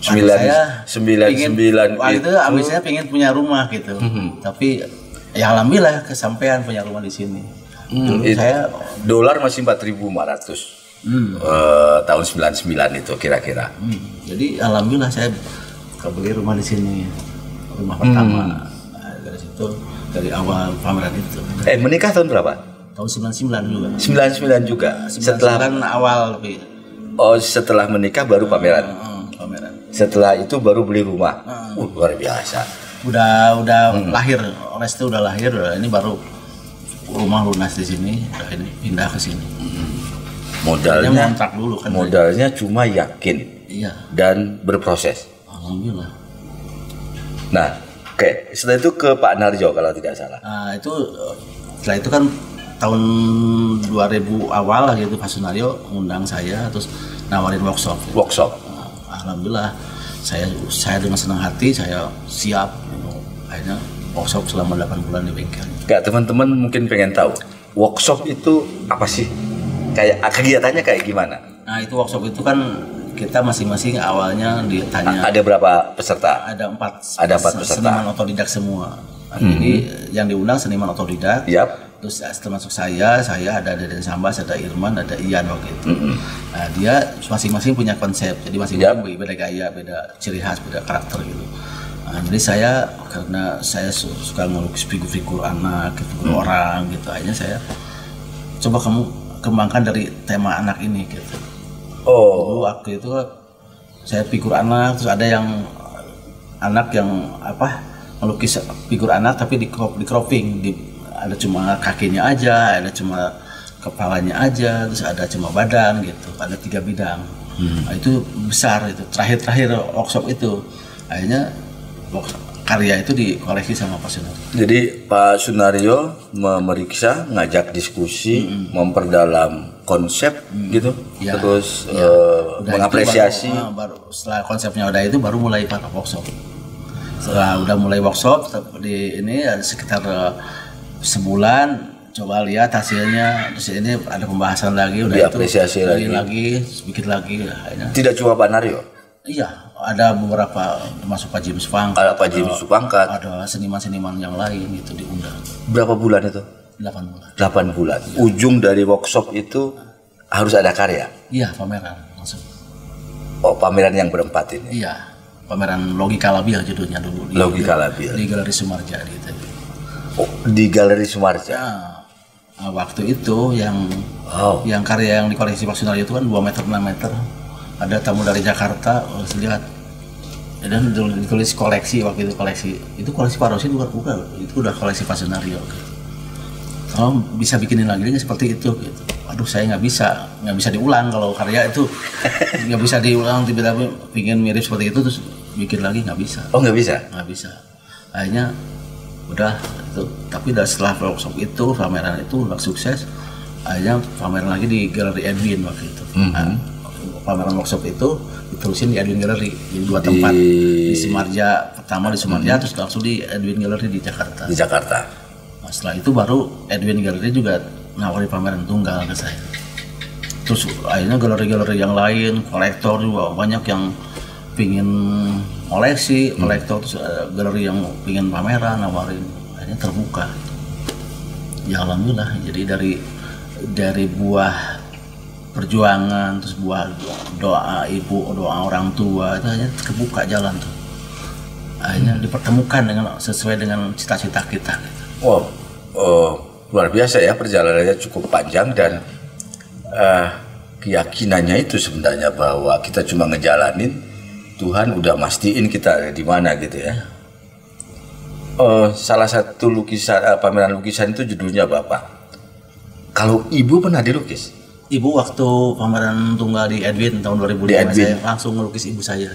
99 itu ambisinya pengen punya rumah gitu. Tapi ya alhamdulillah kesampaian punya rumah di sini. Dulu saya dolar masih 4.500. Tahun 99 itu kira-kira. Jadi alhamdulillah saya kebeli rumah di sini, rumah pertama. Dari situ, dari awal pameran itu. Menikah tahun berapa? Tahun 99 juga. 99 juga. Setelah awal lebih. Oh, setelah menikah baru pameran. Pameran. Setelah itu baru beli rumah. Luar biasa. Udah lahir, Restu udah lahir, ini baru rumah lunas di sini, ini pindah ke sini. Modalnya cuma yakin, dan berproses. Alhamdulillah. Nah, oke. Setelah itu ke Pak Narjo kalau tidak salah. Nah, setelah itu kan tahun 2000 awal lah gitu, Pak Sunario ngundang saya, terus nawarin workshop. Workshop. Alhamdulillah saya dengan senang hati saya siap. Akhirnya workshop selama 8 bulan di bengkel. Enggak, teman-teman mungkin pengen tahu workshop itu apa sih? Kayak kegiatannya kayak gimana? Nah, itu workshop itu kan kita masing-masing awalnya ditanya. Ada berapa peserta? Ada 4 peserta. Seniman otodidak semua. Jadi yang diundang seniman otodidak. Yap. Terus termasuk saya ada Deden Sambas, ada Irman, ada Ian waktu itu. Nah, dia masing-masing punya konsep. Jadi masing-masing beda gaya, beda ciri khas, beda karakter gitu. Nah, jadi saya karena saya suka ngelukis figur-figur anak, figur orang gitu. Akhirnya saya coba kamu kembangkan dari tema anak ini gitu. Oh. Dulu waktu itu saya figur anak, terus ada yang anak yang melukis figur anak tapi di cropping, ada cuma kakinya aja, ada cuma kepalanya aja, terus ada cuma badan gitu, ada 3 bidang. Nah, itu besar itu terakhir workshop itu akhirnya karya itu dikoleksi sama Pak Sunario. Jadi Pak Sunario memeriksa, ngajak diskusi, memperdalam konsep gitu, terus mengapresiasi. Baru setelah konsepnya udah itu baru mulai para workshop. Setelah udah mulai workshop di ini sekitar sebulan, coba lihat hasilnya, terus ini ada pembahasan lagi, udah apresiasi lagi sedikit lagi. Tidak cuma Pak Naryo. Iya, ada beberapa termasuk Pak James Pangkat. Ada Pak James Pangkat. Ada seniman-seniman yang lain itu diundang. Berapa bulan itu? 8 bulan. 8 bulan. Ya. Ujung dari workshop itu harus ada karya. Iya, pameran langsung. Oh, pameran yang berempat ini. Iya. Pameran Logika Labiah judulnya dulu. Logika Labiah. Di Galeri Sumarja gitu. Oh, di Galeri Sumarja. Nah, waktu itu yang karya yang dikoleksi Pak Sunario itu kan 2 meter 6 meter. Ada tamu dari Jakarta, lihat. Dan ditulis koleksi waktu itu koleksi Pak Rosin bukan, itu udah koleksi Pak Sunario. Gitu. Oh, bisa bikinin lagi nggak seperti itu? Gitu. Aduh, saya nggak bisa diulang kalau karya itu nggak bisa diulang, tiba-tiba pingin mirip seperti itu terus bikin lagi nggak bisa. Oh, nggak bisa? Nggak bisa. Akhirnya udah itu. Tapi setelah workshop itu, pameran itu udah sukses. Akhirnya pameran lagi di Galeri Edwin waktu itu. Nah, pameran workshop itu diterusin di Edwin Gallery, di 2 tempat di Sumarja, pertama di Sumarja, terus langsung di Edwin Gallery di Jakarta. Di Jakarta. Nah, setelah itu baru Edwin Gallery juga nawari pameran tunggal ke saya. Terus akhirnya galeri-galeri yang lain, kolektor juga banyak yang pingin koleksi, kolektor, terus galeri yang pingin pameran nawarin, akhirnya terbuka. Ya alhamdulillah, jadi dari buah perjuangan, terus buah doa ibu, doa orang tua, itu hanya kebuka jalan tuh. Akhirnya dipertemukan sesuai dengan cita-cita kita. Wow, luar biasa ya, perjalanannya cukup panjang dan keyakinannya itu sebenarnya bahwa kita cuma ngejalanin, Tuhan udah mastiin kita ada di mana gitu ya. Salah satu pameran lukisan itu judulnya Bapak. Kalau Ibu pernah dilukis? Ibu waktu pameran tunggal di Edwin tahun 2005 saya langsung ngelukis ibu saya.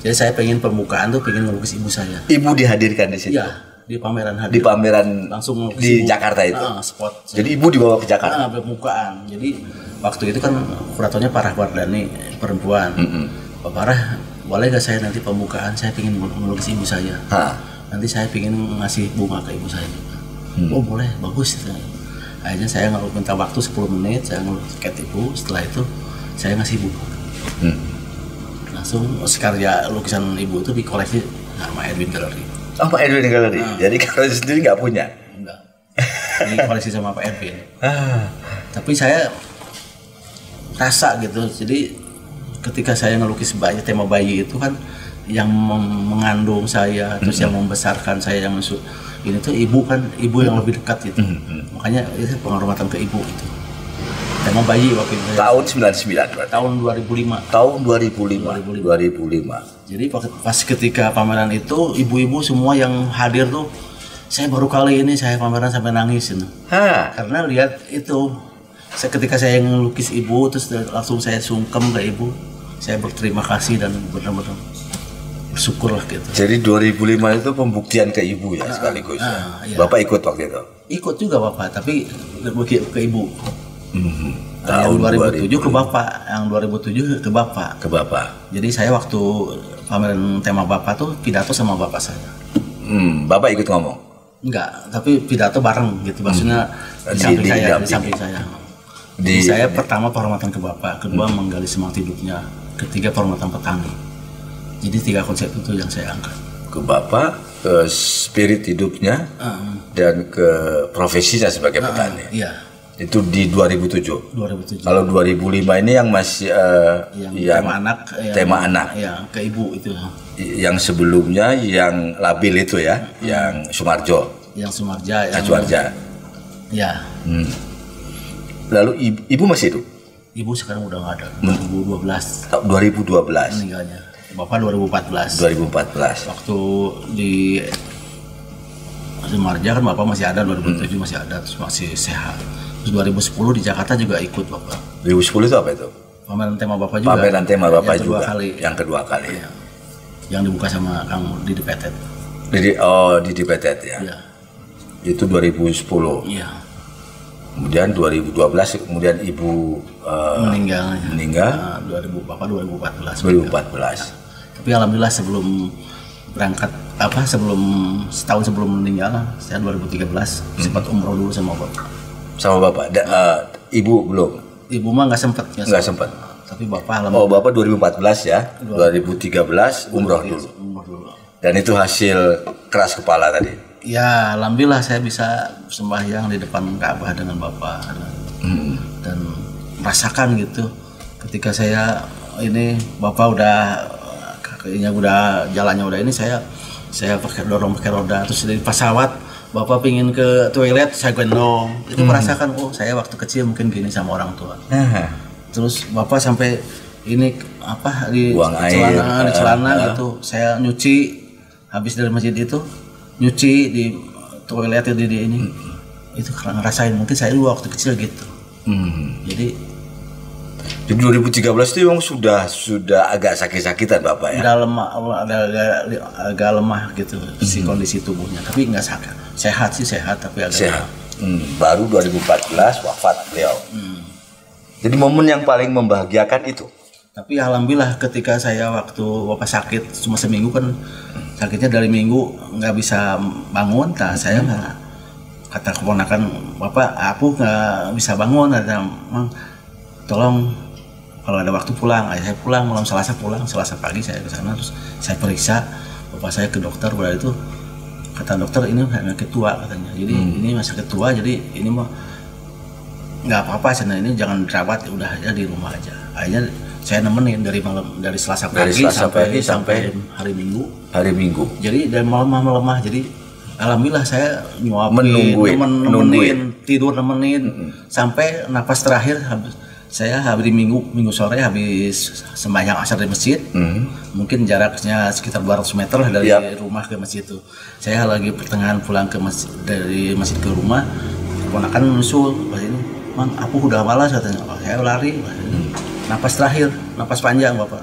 Jadi saya pengen permukaan tuh pengen ngelukis ibu saya. Ibu dihadirkan di situ? Iya, di pameran hadir. Di pameran langsung di Jakarta itu? Spot. Jadi Ibu dibawa ke Jakarta? Permukaan. Jadi waktu itu kan kuratornya Parah Wardani, perempuan. Pak Parah, boleh gak saya nanti pembukaan saya pengen melukis ibu saya? Nanti saya pengen ngasih bunga ke ibu saya. Oh boleh, bagus. Akhirnya saya minta waktu 10 menit, saya ngelukis ibu, setelah itu saya ngasih bunga. Langsung sekarya lukisan ibu itu dikoleksi sama Edwin Gallery. Oh, Pak Edwin Gallery? Jadi kalau sendiri nggak punya? Enggak, dikoleksi sama Pak Edwin. Tapi saya rasa gitu, jadi ketika saya ngelukis tema bayi itu kan yang mengandung saya, terus yang membesarkan saya, yang ini tuh ibu yang lebih dekat gitu. Makanya itu penghormatan ke ibu itu. Tema bayi waktu itu. Tahun 99 berarti. Tahun 2005. Tahun 2005. Jadi pas ketika pameran itu ibu-ibu semua yang hadir tuh, saya baru kali ini saya pameran sampai nangis gitu. Karena lihat itu ketika saya ngelukis ibu terus langsung saya sungkem ke ibu. Saya berterima kasih dan benar-benar bersyukur lah gitu. Jadi 2005 itu pembuktian ke ibu ya sekaligus. Iya. Bapak ikut waktu itu? Ikut juga Bapak, tapi lebih ke ibu. Yang 2007 ke Bapak, yang 2007 ke Bapak. Ke Bapak. Jadi saya waktu pameran tema Bapak tuh pidato sama Bapak saya. Bapak ikut ngomong? Enggak, tapi pidato bareng gitu. Maksudnya di samping saya, di samping saya. Jadi saya pertama penghormatan ke Bapak, kedua menggali semangat hidupnya, ketiga penghormatan petani. Jadi 3 konsep itu yang saya angkat. Ke Bapak, ke spirit hidupnya, dan ke profesinya sebagai petani. Iya. Itu di 2007. 2007. Kalau 2005 ini yang masih yang tema anak. Ya, ke ibu itu. Yang sebelumnya yang labil itu ya, yang Sumarjo. Yang Sumarja. Yang Sumarja. Ya. Lalu ibu masih hidup? Ibu sekarang udah nggak ada. 2012. 2012. Meninggalnya. Bapak 2014. 2014. Waktu di Sumarja kan Bapak masih ada, 2007 masih ada, terus masih sehat. Terus 2010 di Jakarta juga ikut Bapak. 2010 itu apa itu? Pameran tema Bapak juga. Pameran tema Bapak yang juga. Kali. Yang kedua kali. Ya. Yang dibuka sama Kang Didi Petet. Didi Petet ya. Ya. Itu 2010. Iya. Kemudian 2012 kemudian ibu meninggal. Meninggal. 2000 Bapak 2014. 2014. Tapi alhamdulillah sebelum berangkat sebelum setahun sebelum meninggal saya 2013 sempat umroh dulu sama Bapak. Sama Bapak. Ibu belum? Ibu mah nggak sempat. Nggak sempat. Tapi Bapak alhamdulillah. Oh, Bapak 2014 ya. 2013 umroh dulu. Dan itu hasil keras kepala tadi. Ya, alhamdulillah saya bisa sembahyang di depan Ka'bah dengan Bapak dan merasakan gitu. Ketika saya ini Bapak udah kakinya udah jalannya udah ini saya pakai dorong pakai roda, terus dari pesawat Bapak pingin ke toilet saya gendong. Itu merasakan saya waktu kecil mungkin gini sama orang tua. Terus Bapak sampai ini di buang celana, di celana gitu. Saya nyuci habis dari masjid itu, nyuci di toilet di ini. Itu karena ngerasain mungkin saya dulu waktu kecil gitu. Jadi 2013 itu memang sudah agak sakit-sakitan Bapak ya. Udah lemah, agak lemah gitu si kondisi tubuhnya. Tapi nggak sakit. Sehat tapi agak sehat. Baru 2014 wafat beliau. Jadi momen yang paling membahagiakan itu. Tapi alhamdulillah ketika saya waktu Bapak sakit cuma seminggu kan sakitnya dari minggu nggak bisa bangun. Saya kata keponakan Bapak, aku nggak bisa bangun. Ada Mang, tolong kalau ada waktu pulang. Saya pulang malam Selasa pagi saya ke sana terus saya periksa Bapak saya ke dokter. Pada itu kata dokter ini penyakit tua katanya. Jadi ini masih ketua, jadi ini mah nggak apa-apa, ini jangan dirawat, udah aja di rumah aja. Akhirnya saya nemenin dari Selasa pagi sampai hari Minggu. Jadi dari malam lemah. Jadi alhamdulillah saya nyuapin, nemenin, tidur nemenin sampai napas terakhir saya hari Minggu sore habis sembahyang asar di masjid. Mungkin jaraknya sekitar 200 meter dari rumah ke masjid itu. Saya lagi pertengahan pulang ke masjid, dari masjid ke rumah, keponakan menyusul ini, Mang, aku udah malas katanya. Saya lari. Napas terakhir, napas panjang Bapak.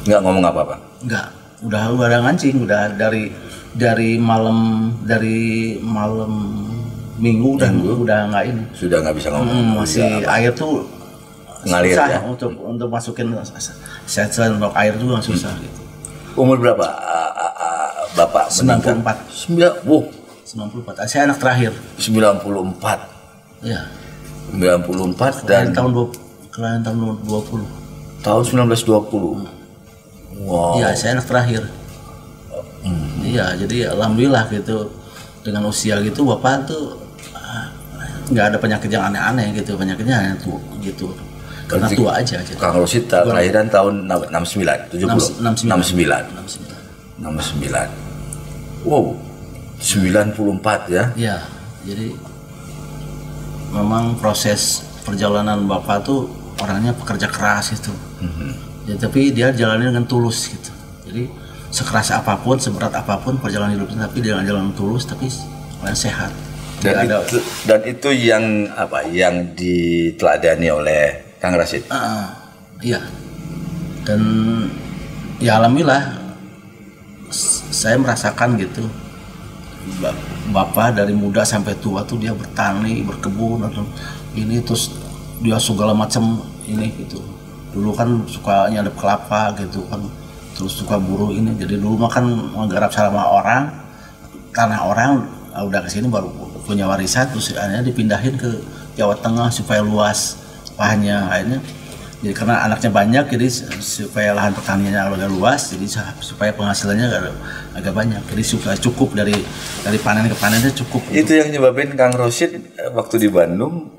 Nggak ngomong apa-apa? Nggak, udah ngancing, udah dari malam Minggu udah nggak ini. Sudah nggak bisa ngomong. Masih air tuh ngalir susah ya? untuk masukin selain untuk air tuh susah gitu. Umur berapa Bapak? 94. 94. Saya anak terakhir. 94. Iya. 94 dan kelahiran tahun 20. Tahun 1920. Wow. Iya, saya anak terakhir. Iya, jadi alhamdulillah gitu. Dengan usia gitu Bapak tuh nggak ada penyakit yang aneh-aneh gitu, penyakitnya hanya tuh gitu. Karena tua aja. Kang Rosid kelahiran tahun 69, 69. Wow. 94 ya. Iya, jadi memang proses perjalanan Bapak tuh orangnya pekerja keras gitu. Ya, tapi dia jalannya dengan tulus gitu. Jadi sekeras apapun, seberat apapun perjalanan hidupnya, tapi dengan jalan tulus, tapi sehat. Dan itu yang yang diteladani oleh Kang Rasid. Iya. Dan ya alhamdulillah saya merasakan gitu bapak dari muda sampai tua tuh dia bertani, berkebun atau ini, terus dia segala macam ini gitu. Dulu kan suka nyadap kelapa gitu kan, terus suka buru ini. Jadi dulu mah kan menggarap sama orang, tanah orang, udah kesini baru punya warisan, terus akhirnya dipindahin ke Jawa Tengah supaya luas lahannya. Akhirnya jadi karena anaknya banyak, jadi supaya lahan pertaniannya agak luas, jadi supaya penghasilannya agak banyak, jadi supaya cukup dari panen ke panennya cukup. Itu yang nyebabin Kang Rosid waktu di Bandung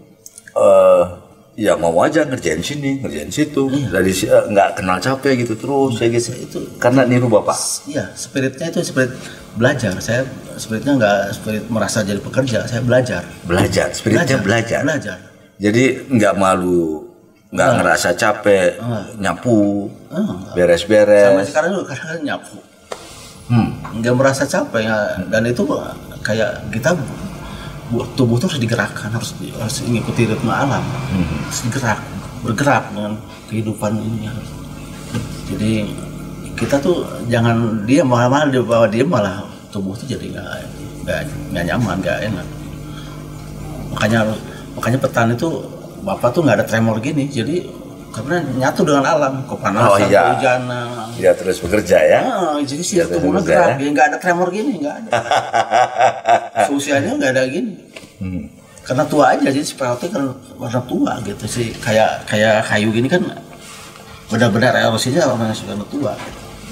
ya mau aja ngerjain sini, ngerjain situ, dari nggak kenal capek gitu terus saya gitu. Itu karena niru bapak. Iya, spiritnya itu spirit belajar. Saya spiritnya nggak spirit merasa jadi pekerja, saya belajar. Spiritnya belajar. Jadi nggak malu, nggak ngerasa capek, nyapu, beres-beres. Sampai sekarang juga kadang-kadang nyapu. Nggak merasa capek ya. Dan itu kayak kita tubuh tuh harus digerakkan, harus mengikuti ritme alam, harus bergerak dengan kehidupan ini. Jadi kita tuh jangan diam, malah di bawah diam malah tubuh tuh jadi nggak nyaman, nggak enak. Makanya petani itu bapak tuh nggak ada tremor gini, jadi karena nyatu dengan alam, kepanasan, kehujanan. Dia terus bekerja ya. Jadi sih tubuhnya gerak, nggak ada tremor gini, nggak ada. Usianya nggak ada gini. Karena tua aja, jadi seperti kan warna tua gitu sih, kayak kayu gini kan benar-benar erosinya orang yang sudah tua.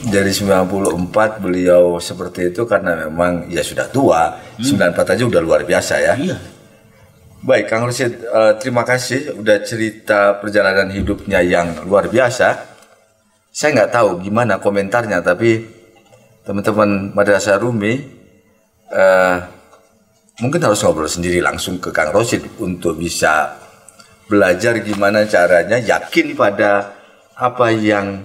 Dari 94 beliau seperti itu karena memang ya sudah tua. 94 aja udah luar biasa ya. Iya. Baik, Kang Rosid, terima kasih udah cerita perjalanan hidupnya yang luar biasa. Saya nggak tahu gimana komentarnya, tapi teman-teman Madrasah Rumi mungkin harus ngobrol sendiri langsung ke Kang Rosid untuk bisa belajar gimana caranya yakin pada apa yang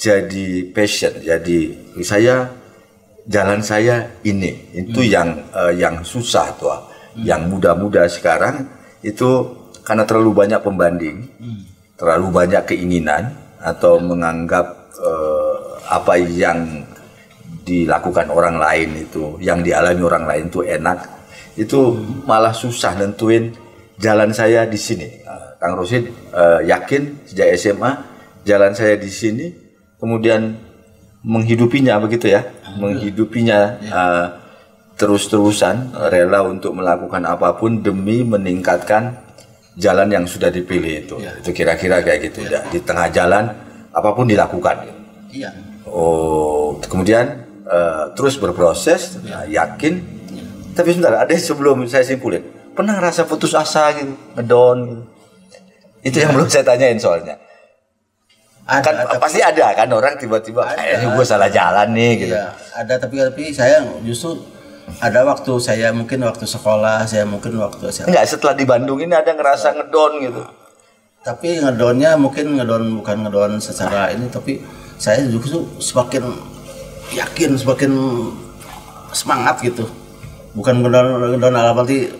jadi passion. Jadi jalan saya ini, itu yang susah tuh. Yang muda-muda sekarang itu karena terlalu banyak pembanding, terlalu banyak keinginan atau menganggap apa yang dilakukan orang lain itu, yang dialami orang lain itu enak, itu malah susah nentuin jalan saya di sini. Kang Rosid yakin sejak SMA jalan saya di sini, kemudian menghidupinya begitu ya, menghidupinya. Terus-terusan rela untuk melakukan apapun demi meningkatkan jalan yang sudah dipilih itu. Itu kira-kira kayak gitu ya. Di tengah jalan apapun dilakukan. Iya. Oh, kemudian terus berproses, yakin. Tapi sebentar, ada sebelum saya simpulin, pernah ngerasa putus asa gitu, ngedown gitu. Itu yang belum saya tanyain soalnya. Pasti ada kan orang tiba-tiba kayaknya gue salah jalan nih gitu. Iya, ada, tapi saya justru ada waktu saya mungkin waktu sekolah, saya mungkin waktu SMA. Enggak, setelah di Bandung ini ada ngerasa ngedown gitu. Tapi ngedownnya mungkin bukan ngedown secara ini, tapi saya justru semakin yakin, semakin semangat gitu. Bukan ngedown alam arti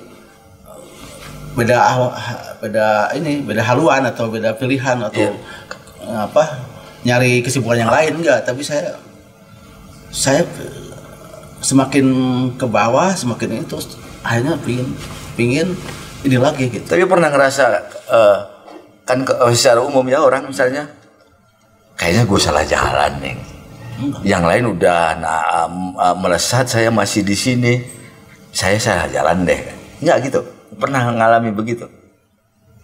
beda haluan atau beda pilihan atau nyari kesibukan yang lain, enggak, tapi saya semakin ke bawah, semakin itu akhirnya pingin ini lagi gitu. Tapi pernah ngerasa kan secara umum ya orang misalnya kayaknya gue salah jalan nih. Yang lain udah melesat, saya masih di sini. Saya salah jalan deh. Enggak gitu. Pernah ngalami begitu?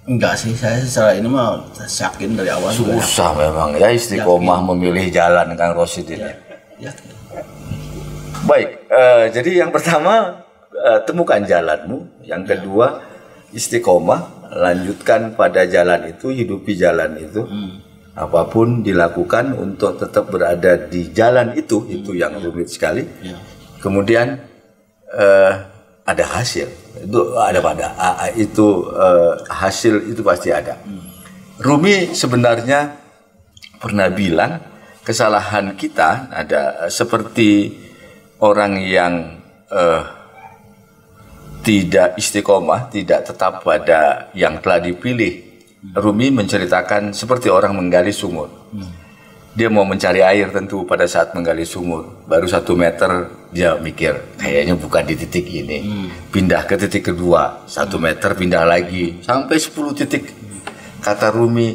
Enggak sih, saya secara ini mah yakin dari awal. Susah memang ya istiqomah memilih jalan Kang Rosid ini. Ya. Baik, jadi yang pertama temukan jalanmu, yang kedua istiqomah, lanjutkan pada jalan itu, hidupi jalan itu, apapun dilakukan untuk tetap berada di jalan itu yang rumit sekali. Kemudian ada hasil, itu hasil itu pasti ada. Rumi sebenarnya pernah bilang kesalahan kita ada seperti orang yang tidak istiqomah, tidak tetap pada yang telah dipilih. Rumi menceritakan seperti orang menggali sumur. dia mau mencari air tentu pada saat menggali sumur. Baru 1 meter dia mikir, kayaknya bukan di titik ini. Pindah ke titik kedua, 1 meter pindah lagi, sampai 10 titik. Kata Rumi,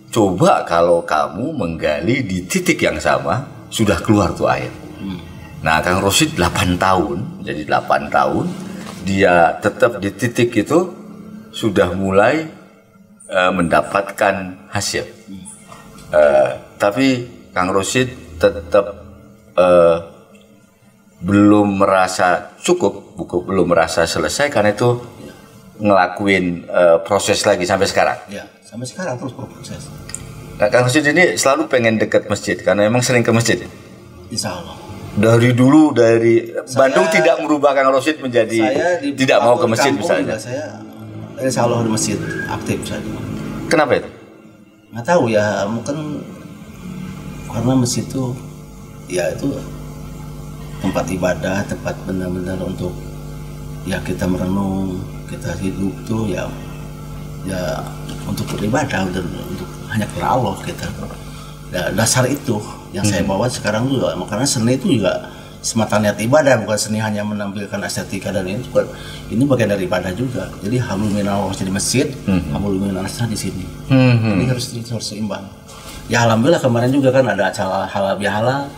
coba kalau kamu menggali di titik yang sama, sudah keluar tuh air. Nah, Kang Rosid 8 tahun, jadi 8 tahun, dia tetap di titik itu, sudah mulai mendapatkan hasil. Tapi Kang Rosid tetap belum merasa cukup, belum merasa selesai, karena itu ngelakuin proses lagi sampai sekarang. Ya, sampai sekarang terus berproses. Nah, Kang Rosid ini selalu pengen dekat masjid karena emang sering ke masjid. Insya Allah. Dari dulu, dari Bandung tidak merubah Kang Rosid menjadi tidak mau ke masjid misalnya. Saya insya Allah di masjid aktif saja. Kenapa itu? Nggak tahu ya, mungkin karena masjid itu ya itu tempat ibadah, tempat benar-benar untuk ya kita merenung, kita hidup tuh ya untuk beribadah, untuk hanya kepada Allah kita. Ya, dasar itu yang saya bawa sekarang juga, karena seni itu juga semata niat ibadah, bukan seni hanya menampilkan estetika, dan ini bagian dari ibadah juga. Jadi hablum minallah di masjid, hablum minannas di sini. Ini harus seimbang. Ya alhamdulillah kemarin juga kan ada acara halal bihalal.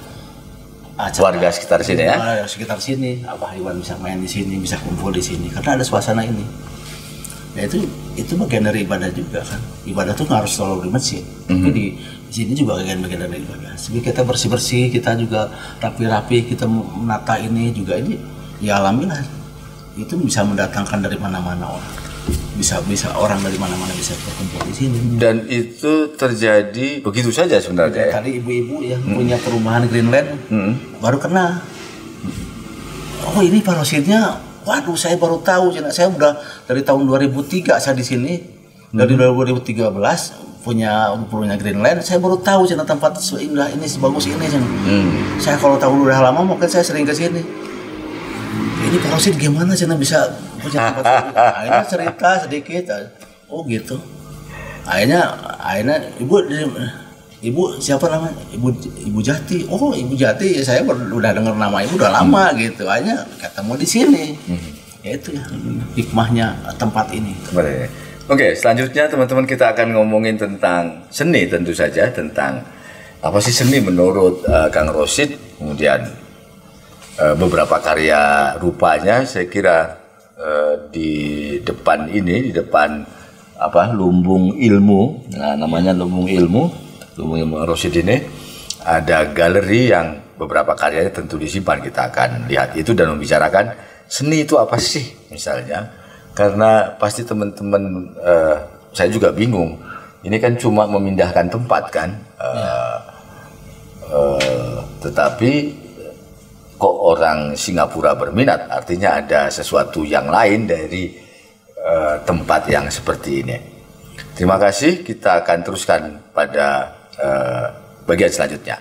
Warga sekitar sini ya? Sekitar sini, Abah Iwan bisa main di sini, bisa kumpul di sini, karena ada suasana ini. Ya itu bagian dari ibadah juga kan. Ibadah tuh nggak harus selalu di masjid, tapi di sini juga bagian dari ibadah. Jadi kita bersih-bersih, kita juga rapi-rapi, kita menata ini juga, ini ya alhamdulillah itu bisa mendatangkan dari mana-mana orang. Bisa orang dari mana-mana bisa berkumpul di sini. Dan itu terjadi begitu saja sebenarnya. Tadi ibu-ibu yang punya perumahan Greenland baru kena. Oh ini Pak Rosidnya, waduh saya baru tahu. Saya udah dari tahun 2003 saya di sini. Dari 2013 punya Greenland. Saya baru tahu tempat seindah ini, sebagus ini. Saya kalau tahu udah lama mungkin saya sering ke sini. Ini Pak Rosid gimana bisa punya tempat ini? Akhirnya cerita sedikit. Oh gitu. Akhirnya ibu siapa namanya? Ibu Jati. Oh Ibu Jati, saya udah dengar nama ibu udah lama gitu. Akhirnya ketemu di sini. Ya itu ya hikmahnya tempat ini. Oke, selanjutnya teman-teman kita akan ngomongin tentang seni, tentu saja tentang apa sih seni menurut Kang Rosid. Kemudian beberapa karya rupanya, saya kira di depan ini, di depan lumbung ilmu, nah, namanya lumbung ilmu Rosid ini, ada galeri yang beberapa karyanya tentu disimpan. Kita akan lihat itu dan membicarakan seni itu apa sih misalnya, karena pasti teman-teman saya juga bingung, ini kan cuma memindahkan tempat kan, tetapi kok orang Singapura berminat, artinya ada sesuatu yang lain dari tempat yang seperti ini. Terima kasih, kita akan teruskan pada bagian selanjutnya.